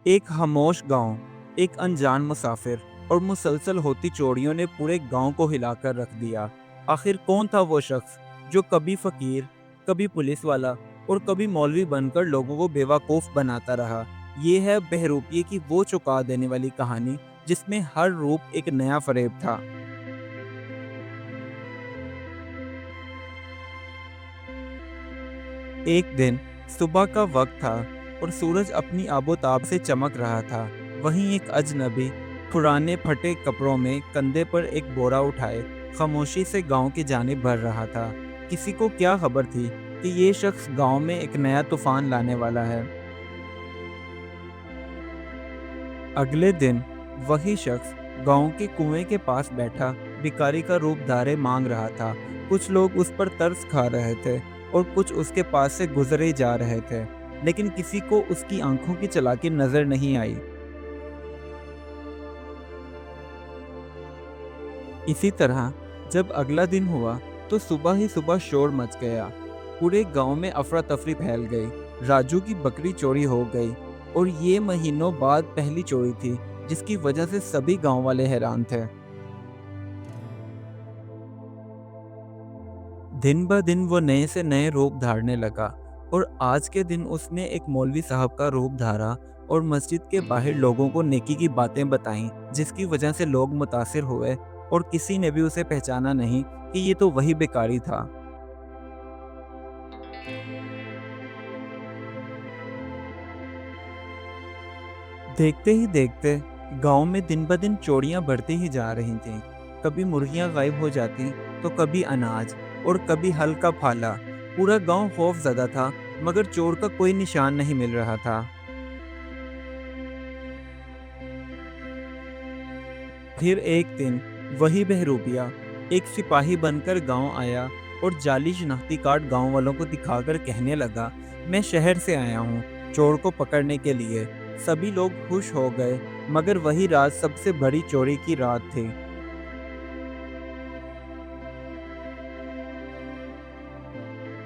एक खामोश गांव, एक अनजान मुसाफिर और मुसलसल होती चोरियों ने पूरे गांव को हिलाकर रख दिया। आखिर कौन था वो शख्स जो कभी फकीर, कभी पुलिस वाला और कभी मौलवी बनकर लोगों को बेवकूफ़ बनाता रहा। ये है बहरूपिये की वो चुका देने वाली कहानी जिसमें हर रूप एक नया फरेब था। एक दिन सुबह का वक्त था और सूरज अपनी आबोताब से चमक रहा था। वहीं एक अजनबी पुराने फटे कपड़ों में कंधे पर एक बोरा उठाए खामोशी से गांव की जानिब बढ़ रहा था। किसी को क्या खबर थी कि ये शख्स गांव में एक नया तूफान लाने वाला है। अगले दिन वही शख्स गांव के कुएं के पास बैठा भिखारी का रूप धारे मांग रहा था। कुछ लोग उस पर तरस खा रहे थे और कुछ उसके पास से गुजरे जा रहे थे, लेकिन किसी को उसकी आंखों की चालाकी नजर नहीं आई। इसी तरह जब अगला दिन हुआ तो सुबह ही सुबह शोर मच गया। पूरे गांव में अफरा तफरी फैल गई। राजू की बकरी चोरी हो गई और ये महीनों बाद पहली चोरी थी जिसकी वजह से सभी गांव वाले हैरान थे। दिन ब दिन वो नए से नए रूप धारने लगा और आज के दिन उसने एक मौलवी साहब का रूप धारा और मस्जिद के बाहर लोगों को नेकी की बातें बताईं, जिसकी वजह से लोग मुतासिर हुए और किसी ने भी उसे पहचाना नहीं कि ये तो वही बेकारी था। देखते ही देखते गांव में दिन ब दिन चोरियां बढ़ती ही जा रही थीं। कभी मुर्गियां गायब हो जाती, तो कभी अनाज और कभी हल्का फाला। पूरा गांव खौफ ज़दा था, मगर चोर का कोई निशान नहीं मिल रहा था। फिर एक दिन वही बहरूपिया एक सिपाही बनकर गांव आया और जाली शिनाख्ती कार्ड गांव वालों को दिखाकर कहने लगा, मैं शहर से आया हूँ चोर को पकड़ने के लिए। सभी लोग खुश हो गए, मगर वही रात सबसे बड़ी चोरी की रात थी।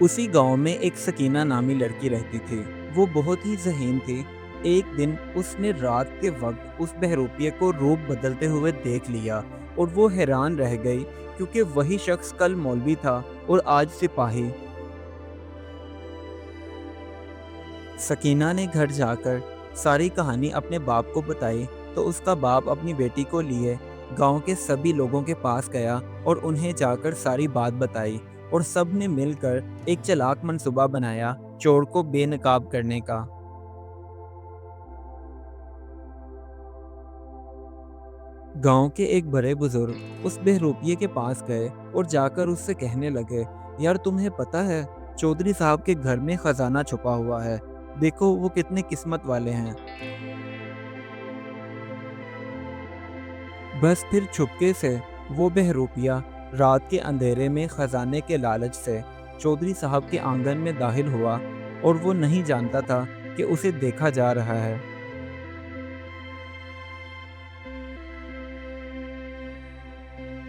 उसी गांव में एक सकीना नामी लड़की रहती थी। वो बहुत ही ज़हीन थी। एक दिन उसने रात के वक्त उस बहरूपिये को रूप बदलते हुए देख लिया और वो हैरान रह गई, क्योंकि वही शख्स कल मौलवी था और आज सिपाही। सकीना ने घर जाकर सारी कहानी अपने बाप को बताई, तो उसका बाप अपनी बेटी को लिए गांव के सभी लोगों के पास गया और उन्हें जाकर सारी बात बताई, और सब ने मिलकर एक चालाक मंसूबा बनाया चोर को बेनकाब करने का। गांव के एक बड़े बुजुर्ग उस बहरूपिये के पास गए और जाकर उससे कहने लगे, यार तुम्हें पता है, चौधरी साहब के घर में खजाना छुपा हुआ है। देखो वो कितने किस्मत वाले हैं। बस फिर चुपके से वो बहरूपिया रात के अंधेरे में खजाने के लालच से चौधरी साहब के आंगन में दाखिल हुआ, और वो नहीं जानता था कि उसे देखा जा रहा है।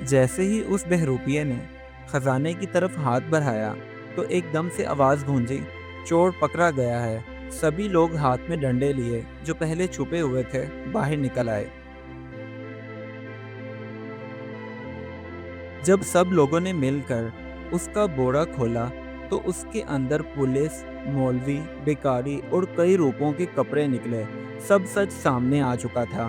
जैसे ही उस बहरूपिये ने खजाने की तरफ हाथ बढ़ाया, तो एकदम से आवाज़ गूंजी, चोर पकड़ा गया है। सभी लोग हाथ में डंडे लिए जो पहले छुपे हुए थे बाहर निकल आए। जब सब लोगों ने मिलकर उसका बोरा खोला, तो उसके अंदर पुलिस, मौलवी, बेकारी और कई रूपों के कपड़े निकले। सब सच सामने आ चुका था।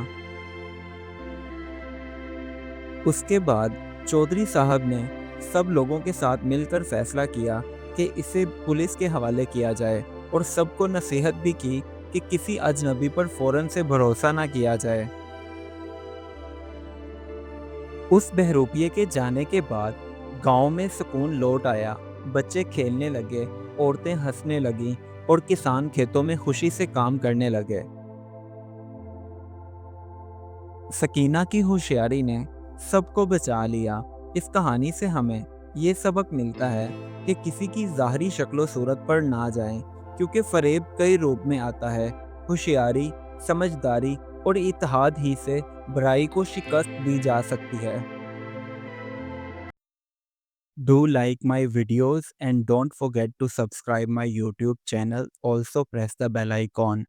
उसके बाद चौधरी साहब ने सब लोगों के साथ मिलकर फैसला किया कि इसे पुलिस के हवाले किया जाए, और सबको नसीहत भी की कि किसी अजनबी पर फौरन से भरोसा ना किया जाए। उस बहरूपिये के जाने के बाद गांव में सुकून लौट आया। बच्चे खेलने लगे, औरतें हंसने लगीं और किसान खेतों में खुशी से काम करने लगे। सकीना की होशियारी ने सबको बचा लिया। इस कहानी से हमें ये सबक मिलता है कि किसी की ज़ाहरी शक्ल सूरत पर ना जाएं, क्योंकि फ़रेब कई रूप में आता है। होशियारी, समझदारी और इत्तेहाद ही से बुराई को शिकस्त दी जा सकती है। Do like my videos and don't forget to subscribe my YouTube channel. Also press the bell icon.